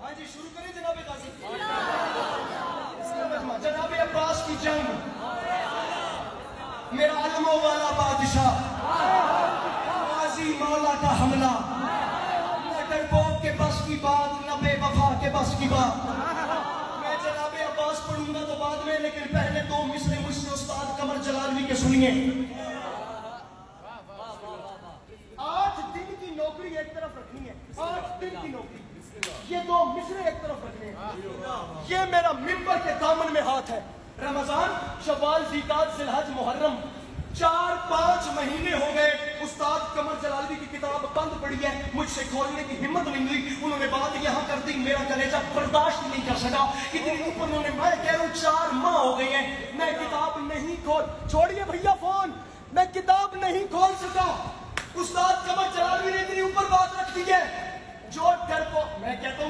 ہاں جی شروع کریں جناب قاضی. جناب عباس کی جنگ, میرا علموں والا بادشاہ, غازی مولا کا حملہ, نہ ڈرپوک کے بس کی بات, نہ بے وفا کے بس کی بات. میں جناب عباس پڑھوں گا تو بعد میں, لیکن پہلے دو مصرے مجھ سے استاد قمر جلالی کے سنیے. آج دن کی نوکری ایک طرف رکھنی ہے, آج دن کی نوکری, یہ دو مصرے ایک طرف رکھنے ہیں. یہ میرا ممبر کے دامن میں ہاتھ ہے. رمضان, شوال, ذیقعد, ذوالحج, محرم, 4-5 مہینے ہو گئے استاد قمر جلالی کی کتاب بند پڑی ہے, مجھ سے کھولنے کی ہمت نہیں ہوئی. انہوں نے بات یہاں کر دی, میرا کلیجہ برداشت نہیں کر سکا. اتنی اوپر انہوں نے, میں کہہ رہا ہوں 4 ماہ ہو گئے ہیں, میں کتاب نہیں چھوڑیے بھیا فون, میں کتاب نہیں کھول سکا. استاد قمر جلالی نے اتنی اوپر بات رکھ دی ہے, جو ڈر کو, میں کہتا ہوں